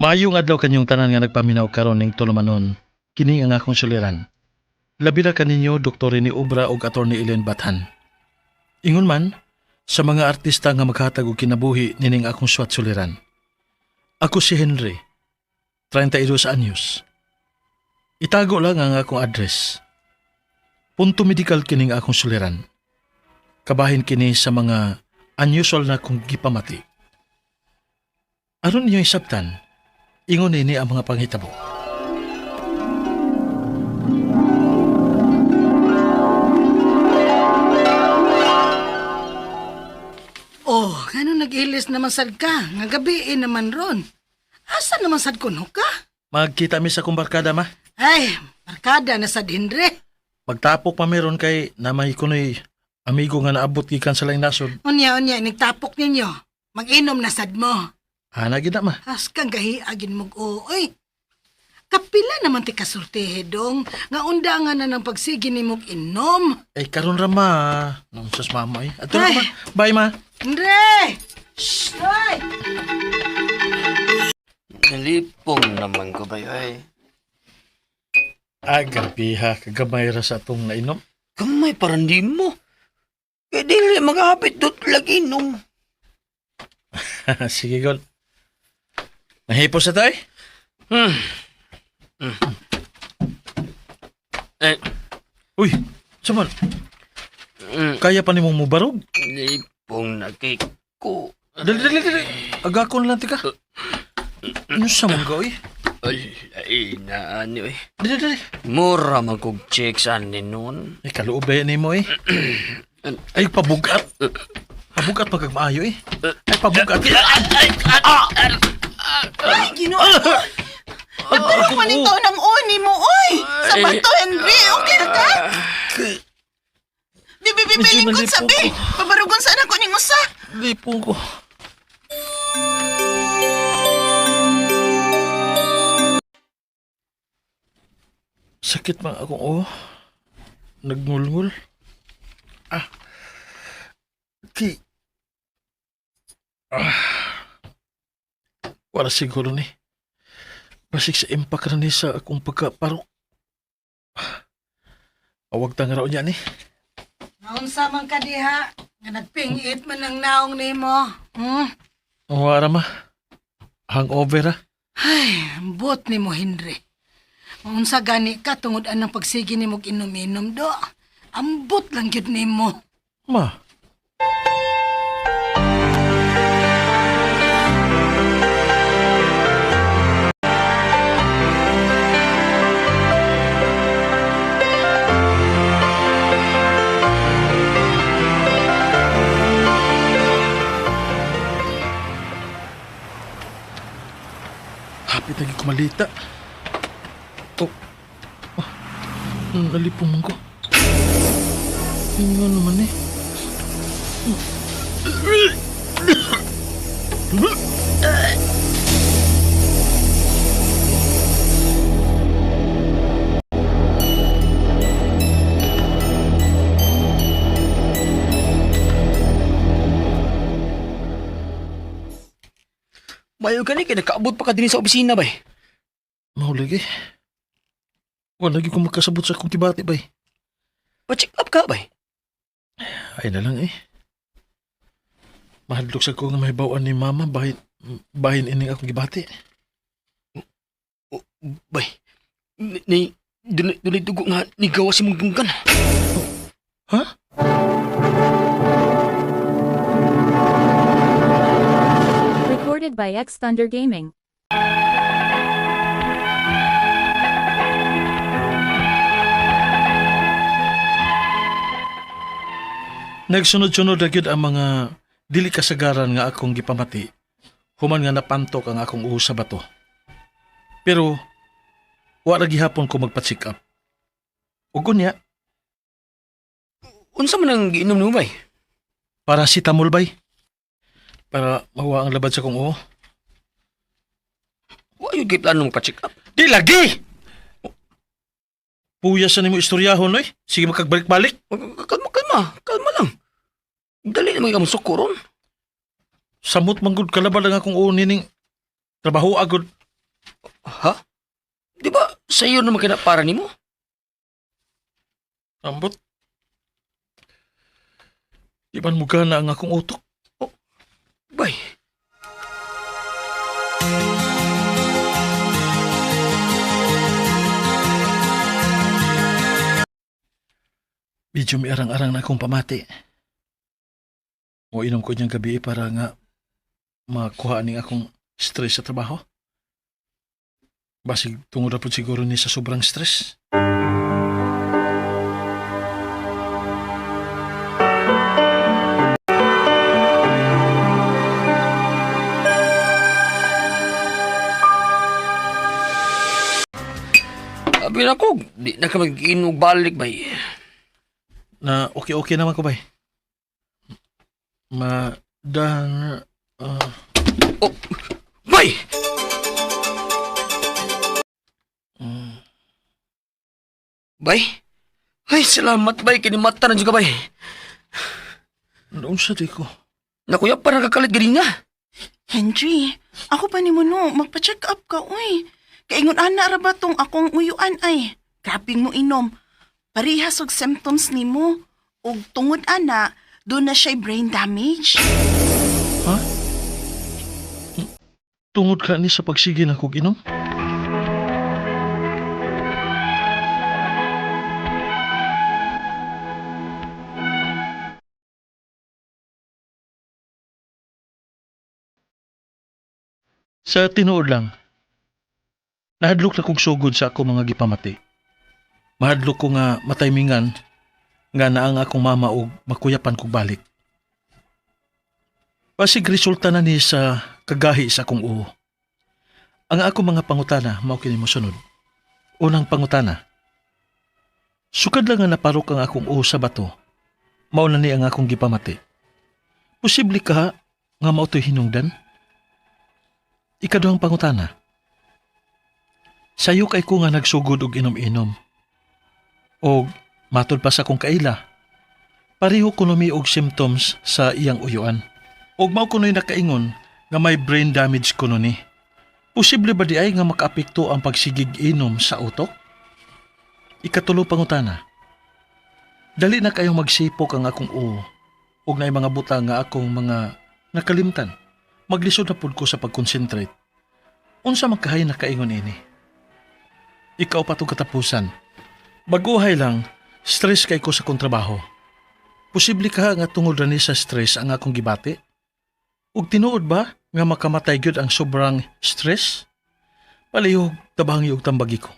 Maayong adlaw kanyong tanan nga nagpaminaw karon ning tulumanon. Kini ang akong suliran. Labi na kaninyo Dr. ni Obra ug Attorney Ellen Bathan. Ingon man sa mga artista nga maghatag og kinabuhi nining akong suwat suliran. Ako si Henry, 32 anyos. Itago lang ang akong address. Punto medical kining akong suliran. Kabahin kini sa mga unusual na kong gipamati. Aron ninyo isabtan, ingon nini ang mga panghitabo. Oh, ano nag-ilis naman sad ka? Nga gabi naman ron. Asa naman sad kuno ka? Magkita mi sa kong barkada ma. Ay, barkada na sad Henry. Magtapok pa meron kay namay kunoy amigo nga naabot gikan sa laing nasod. Unya, nagtapok ninyo. Mag-inom na sad mo. Ana gid na ma. As kang gahiagin mo oy. Kapila naman ti kasultihe dong. Nga undangan na ng pagsigi ni mong inom. Ay karon ra ma. Nang sas mama ay. Ato Ay. ma. Bye ma. Henry! Shh! Hoy! Nalipong naman ko ba ay? Agabi ha kagamay ra sa atong nainom. Kamay parang di mo. Kaya dili magahapit dot lagi inom. Sige gol. Nahipos sa tay? Eh, Uy, saman. mm, Kaya pa nimong mubarog? nalipong na kay ko. Dali. Agakon lang tika. Ano sa mong gawi? Ay, naani eh. Dali. Mura mag-check sa anin nun. Ay, kaluob ba yan mo eh? Ay, pabugat. Pabugat magkagmaayo eh. Ay, pabugat. Ay, Ginoo! Pero panintaw ng uni mo, oy! Sa bato, Henry! Okay na ka? Di bibibilin ko sabi! Pabarugon sana ko ning usa! Lipong ko. Sakit man akong Nagngulngul. Ki. Wala siguro ni. Basig sa impact na ni sa akong pagkaparo. Awag tang raw niya ni. Naunsa man ka diha, nga nagpingit man ang naong nimo. Wala ma. Hangover ah. Ay, ambot nimo, Henry. Maunsa gani ka tungod anang pagsigi nimo inom-inom do. Ambot lang gyud nimo. Ma. Hapit lagi kumalita. Nalipong man ko. Ano naman eh? Mayo ka ni, kaya nakaabot pa ka din sa opisina ba eh? Mahulog eh. Wala lagi kong magkasabot sa akong kibati ba eh. Pa-check up ka ba eh? Ay na lang eh. Mahadlok sa ko nga mahibawaan ni mama bahin ining akong gibati. Bay, dili dugo nga ni gawa si mong dunggan. Ha? Recorded by X Thunder Gaming. Nagsunod-sunod na gyud ang mga dili kasagaran nga akong gipamati. Human nga napantok ang akong uho sa bato. Pero wala gihapon ko magpa-check up. Ug unya, Unsa man ang giinom mo bay? paracetamol bay. Para mawa ang labad sa kong uho. Wa yung plano mo pa-check up. Di lagi! Puya sa nimo istoryahon oy. Sige makagbalik-balik. Kalma lang. Dali naman ka mong sukuron. Samot manggod kalabal ang akong unin ning trabaho agod. Ha? Di ba sa'yo naman kinapara ni mo? Ambot. Di man muga na ang akong utok. Bay, Medyo may arang-arang na akong pamati. O inom ko niyang gabi para nga makuha ning akong stress sa trabaho. Basig tungod na po siguro ni sa sobrang stress. sabi na ko, di na ka mag-inog balik, bay. Na okay naman ko bay. Madan... Oh, bay! Bay? Ay, salamat, bay. Kinimata na dyan ka, bay. Noon sa di ko. Nakuya, parang kakalit gani nga. Henry, ako pa ni mo no, magpa-check up ka, uy. Kaingon ana ra ba tong akong uyuan ay. Grabing mo inom. Parihas og symptoms nimo. Og tungod ana, doon na siya'y brain damage. Ha? Tungod ka ni sa pagsige na kog inom? Sa tinuod lang, nahadlok na kong sugod sa ako mga gipamati. Mahadlok ko nga mataymingan nga na ang akong mama og makuyapan kog balik. Pasig resulta na ni sa kagahi sa akong uho. Ang akong mga pangutana mao kini mo sunod. Unang pangutana. Sukad lang nga naparok ang akong uho sa bato. Mao na ni ang akong gipamati. Posible ka nga mao to'y hinungdan? Ikaduhang pangutana. Sayo kay ko nga nagsugod og inom-inom. Og matod pa sa kong kaila. Pareho kuno mi og symptoms sa iyang uyuan. Og mao kuno'y nakaingon nga may brain damage kuno ni. Posible ba di ay nga makaapekto ang pagsigig inom sa utok? Ikatulo pangutana. Dali na kayong magsipok ang akong uho. Og naay mga butang nga akong mga nakalimtan. Maglisod na pud ko sa pag-concentrate. Unsa man kahay nakaingon ini? Ikaw pa tong katapusan. Baguhay lang, stress kay ko sa kong trabaho. Posible ka nga tungod ra ni sa stress ang akong gibati? Ug tinuod ba nga makamatay gyud ang sobrang stress? Palihog tabangi og tambagi ko.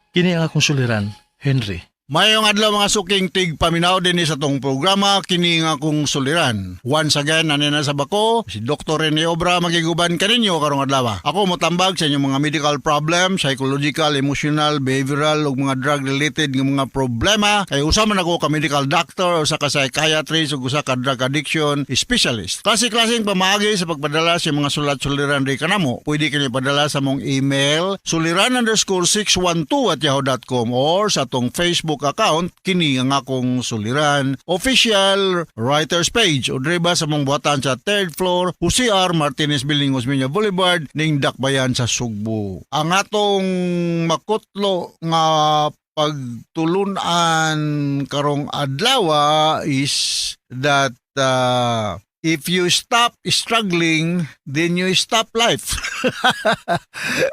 Kini ang akong suliran, Henry. Mayong adlaw mga suking tig paminaw din sa tong programa kini nga kong suliran. Once again, na sa bako, si Dr. Rene Obra magiguban kaninyo karong adlaw. Ako motambag sa inyong mga medical problem, psychological, emotional, behavioral ug mga drug related nga mga problema. Kay usa man ako ka medical doctor, usa ka psychiatrist ug usa ka drug addiction specialist. Klase-klaseng pamaagi sa pagpadala sa mga sulat-suliran di kanamo. Pwede kini padala sa mong email suliran_612@yahoo.com or sa tong Facebook account kini ang akong suliran official writers page o driba sa mong buhatan sa 3rd floor UCR Martinez Building Osmeña Boulevard ning Dakbayan sa Sugbo. Ang atong makutlo nga pagtulunan karong adlaw is that if you stop struggling, then you stop life.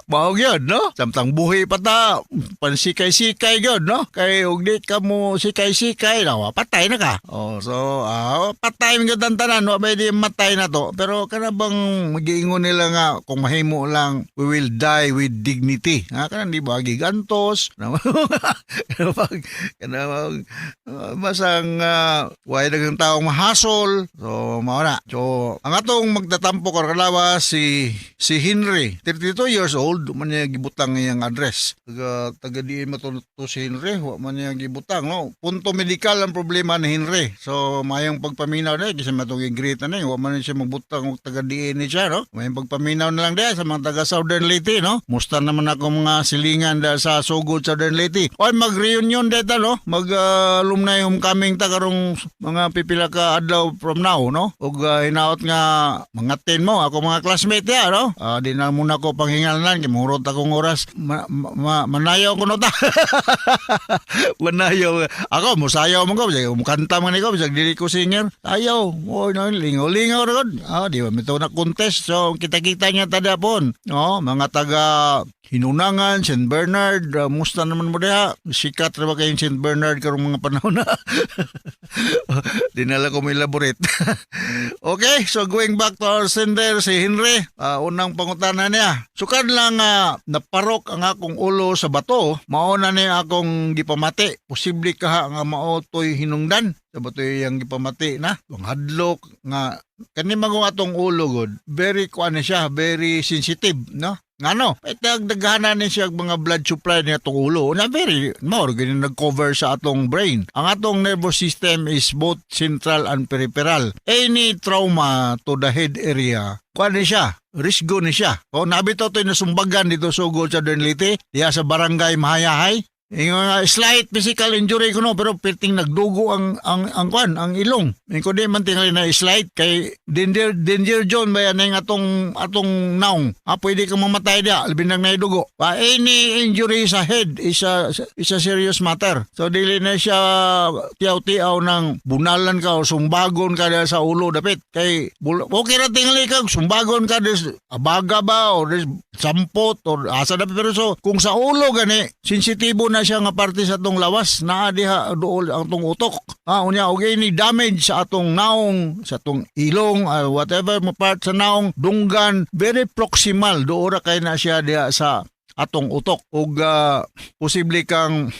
Mao gyud, no? Samtang buhi pa ta, pansikay-sikay gyud, no? Kay ug di ka mo sikay-sikay, no? Patay na ka. Oh, so patay man gyud ang tanan, wa bay di matay na to. Pero kana bang magiingon nila nga kung mahimo lang, we will die with dignity. Ha, kana di ba gigantos? Kana masang way dagang taong mahasol. So mao na. So ang atong magtatampo karong adlaw si Henry, 32 years old, man niya gibutang iyang address. Taga di mo to si Henry, wa man niya gibutang, no. Punto medikal ang problema ni Henry. So mayong pagpaminaw na kasi matong i-greet na wa man siya magbutang og taga di ni siya, no. Mayong pagpaminaw na lang diha sa mga taga Southern Leyte, no. Musta naman ako mga silingan da sa sugod Southern Leyte. Oy mag-reunion data, no. Mag alumni homecoming ta karong mga pipila ka adlaw from now, no. ug hinaot nga mga 10 mo ako mga classmate ya no. Di na muna ko panghingalan kay murot akong oras manayaw ko no ta. Manayaw ako musayaw man ko kanta man ko bisag dili ko singer. Ayaw mo no lingaw-lingaw ra gud. Di ba mito na contest so kita-kita niya tada pon. Mga taga Hinunangan, St. Bernard, musta naman mo diha? Sikat ra ba kayong St. Bernard karong mga panahon na? Dinala ko may elaborate. Okay, so going back to our sender, si Henry, unang pangutana niya. Sukad lang naparok ang akong ulo sa bato, mauna niya akong gipamati. Posible ka nga maotoy hinungdan. Sa bato yung gipamati na. Ang hadlok nga, kanimang atong ulo god, very siya, very sensitive, no? Ngano, daghanan ni siya mga blood supply niya itong ulo na very more ganyan nag-cover sa atong brain. Ang atong nervous system is both central and peripheral. Any trauma to the head area, ni siya, risgo ni siya. Nabito ito yung nasumbagan dito sugod sa Dernlite, diya sa barangay Mahayahay. Yung slight physical injury ko no pero perting nagdugo ang ilong. Ko di man tingali na slight kay danger zone ba yan ang atong naong. Pwede kang mamatay dia labi nang naidugo. Any injury sa head is a serious matter. So dili na siya tiyaw-tiyaw ng bunalan ka o sumbagon ka sa ulo dapit kay okay ra tingali ka sumbagon ka des abaga ba o des sampot o asa dapit pero so kung sa ulo gani sensitibo na siya nga parte sa atong lawas naa diha dool ang atong utok. Unya okay ni damage sa atong naong, sa atong ilong, whatever mo part sa naong, dunggan, very proximal doora kay na siya diha sa atong utok ug posible kang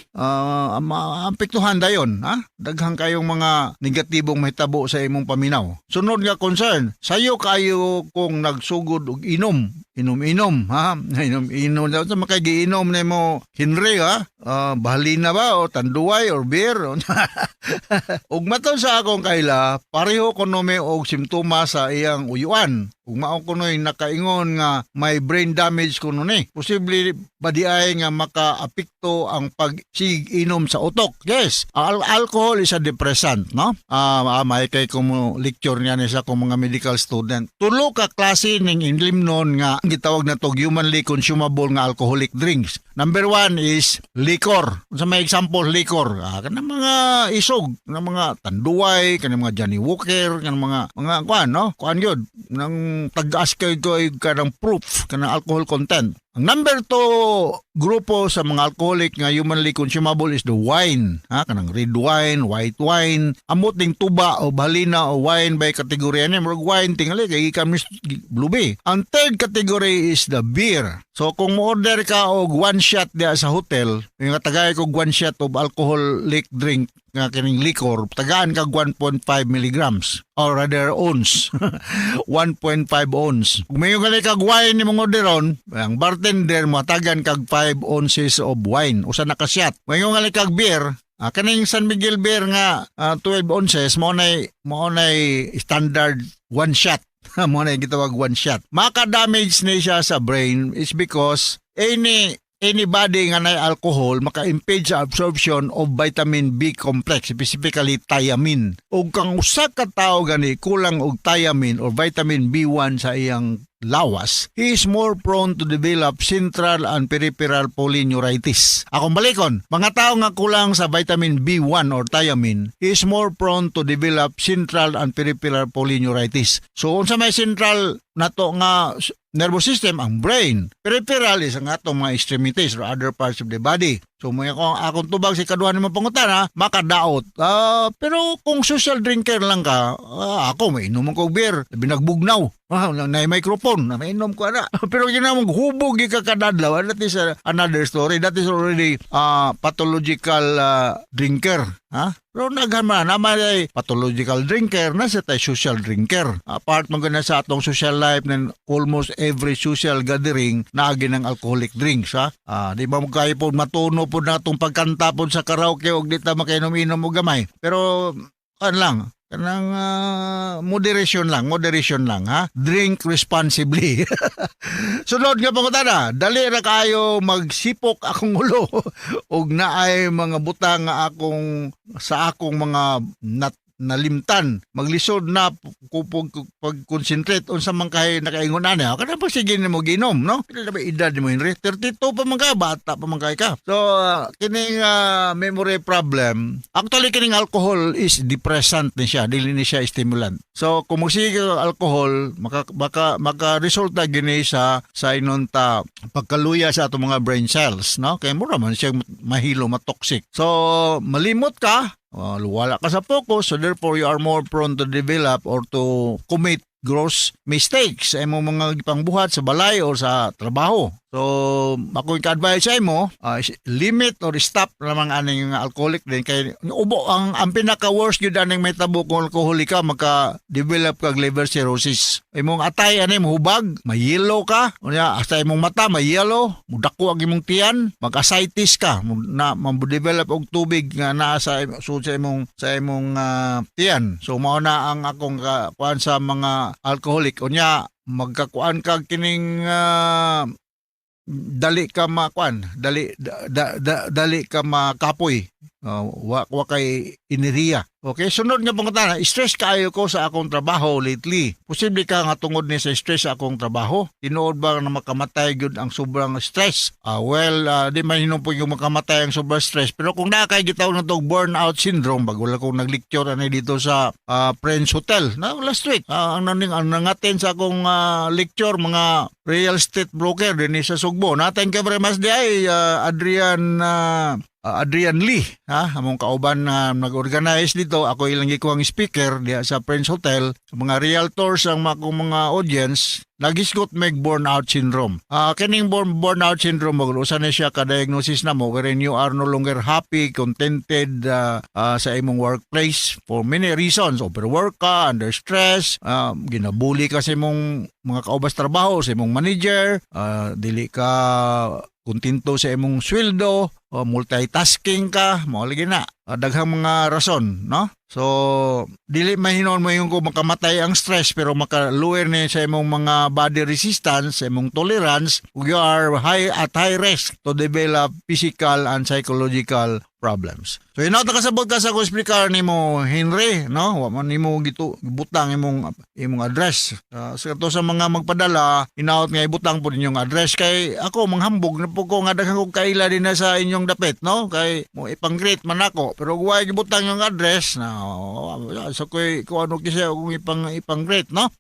maapektuhan dayon daghang kayong mga negatibong mahitabo sa imong paminaw. Sunod nga concern, sayo kayo kung nagsugod og inom inom sa makagiinom nimo Henry bahalina ba o tanduay or beer ug maton sa akong kaila pareho kono og simptomas sa iyang uyuan. Kung mao kuno'y nakaingon nga may brain damage kuno ni, posible ba di ay nga makaapekto ang pag-inom sa utok? Yes, alcohol is a depressant, no? May kay kung lecture niya sa kung mga medical student. Tulo ka klase ning inlimnon nga gitawag na to humanly consumable nga alcoholic drinks. Number 1 is liquor. Sa may example, liquor. Kanang mga isog, kanang mga tanduay, kanang mga Johnny Walker, kanang mga kuan, no? Kuan yun. Nang tag-as kayo kanang proof, kanang alcohol content. Ang number 2 grupo sa mga alcoholic nga humanly consumable is the wine. Kanang red wine, white wine, amot ding tuba o balina o wine by kategorya ni murag wine tingali kay kami blueberry. Ang third category is the beer. So kung mo-order ka og one shot diya sa hotel, yung tagay kog one shot of alcoholic drink nga kining liquor, tagaan kag 1.5 milligrams or rather ounce. 1.5 ounce. Kung may gali kag wine nimong orderon, ang bartender mo tagan kag 5 ounces of wine usa na ka shot. May gali kag beer, kaning San Miguel beer nga 12 ounces mo nay standard one shot. Mo na gitawag one shot. Maka-damage na siya sa brain is because anybody nga na alcohol maka-impede sa absorption of vitamin B complex, specifically thiamine. O kang usa ka tawo gani kulang og thiamine or vitamin B1 sa iyang lawas, he is more prone to develop central and peripheral polyneuritis. Akong balikon, mga tao nga kulang sa vitamin B1 or thiamine, he is more prone to develop central and peripheral polyneuritis. So, unsa may central nato nga nervous system, ang brain. Peripheral is ang atong mga extremities or other parts of the body. So, may akong tubag si kaduhan ng mga pangutan, makadaot. Pero kung social drinker lang ka, ako may inom ko beer, binagbugnaw. Na microphone, na mainom ko na. Pero ginamong hubog ka kadadlaw, that is another story. That is already pathological drinker. Pero naghaman naman ay pathological drinker na sa tayo social drinker. Apart mo gana sa atong social life ng almost every social gathering na agin ng alcoholic drinks. Di ba mo kayo po matuno po na itong pagkanta po sa karaoke o di ta makainom-inom mo gamay. Pero lang, kanang moderation lang drink responsibly. Sunod nga pangutana, dali ra kayo magsipok akong ulo og naay mga butang nga sa akong mga nalimtan maglisod na pag-concentrate unsa man kay nakaingon ani kada pa sige nimo ginom no pila na ba edad nimo Henry 32 pa man ka bata pa man kay ka so kining memory problem actually kining alcohol is depressant ni siya dili ni siya stimulant so kung magsige ka alcohol maka resulta gini sa inunta pagkaluya sa atong mga brain cells no kay mura man siya mahilo matoxic so malimot ka wala ka sa focus so therefore you are more prone to develop or to commit gross mistakes sa imong mga pangbuhat sa balay o sa trabaho. So, ako yung advice sa imo, limit or stop namang aning alcoholic din kay ubo ang pinaka-worst gyud aning may tabo kung alcoholic ka maka-develop kag liver cirrhosis. Imong atay ani mahubag, may-yellow ka, unya sa imong mata may-yellow, mudako ang imong tiyan, mag-ascites ka, na ma-develop og tubig nga naa sa imong tiyan. So mao na ang akong kuan sa mga alcoholic unya magkakuan kag kining dali ka makapoy wa kay iniriya. Okay, sunod nga pangutana, stress kaayo ko sa akong trabaho lately. Posible ka nga tungod ni sa stress sa akong trabaho. Tinuod ba na makamatay gyud ang sobrang stress? Di man hinumpo yung makamatay ang sobrang stress. Pero kung nakay gitaw na tog burnout syndrome, bago lang kong nag-lecture ani dito sa Friends Hotel na last week. Ang nangaten sa akong lecture mga real estate broker din sa Sugbo. Thank you very much di ay Adrian Lee, among kauban na nag-organize dito. Ako ilang ikuang speaker diya sa Prince Hotel. Mga realtors ang mga audience, nagisgot meg burnout syndrome. Kining burnout syndrome, usan na siya ka-diagnosis na mo wherein you are no longer happy, contented sa imong workplace for many reasons. Overwork ka, under stress, ginabuli ka sa imong mga kaubas trabaho, sa imong manager, dili ka kontento sa imong sweldo, multitasking ka, mo lagi na. Daghang mga rason, no? So, dili mahinon mo yung kung makamatay ang stress pero makaluwer ni sa imong mga body resistance, sa imong tolerance, you are at high risk to develop physical and psychological problems. So, nakasabot ka sa hospital ni mo, Henry, no? Wa man nimo gibutang imong address. So, sa mga magpadala, inaot nga ibutang po ninyong address kay ako manghambog na po ko nga daghang kog kaila din na sa inyong dapit, no? Kay mo ipang-greet man ako. Pero guway gibutang yung address na so ko ano kasi kung ipang-greet, no?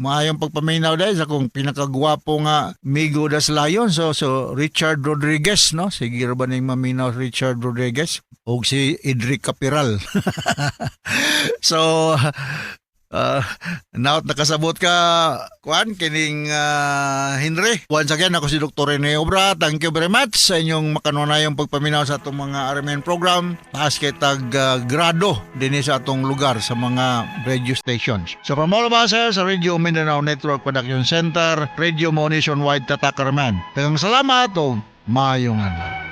Maayong pagpaminaw dahil sa kung pinakagwapo nga Migo das Lion so Richard Rodriguez, no? Sige ra ba ning maminaw Richard Rodriguez o si Edric Capiral. So now nakasabot ka kuan kining Henry. Once again ako si Dr. Rene Obra. Thank you very much sa inyong makanunayong pagpaminaw sa atong mga RMN program. Taas kay grado din sa atong lugar sa mga radio stations. So from all of us sa Radio Mindanao Network Production Center, Radio Mo Nationwide Tatak Arman. Daghang salamat o maayong adlaw.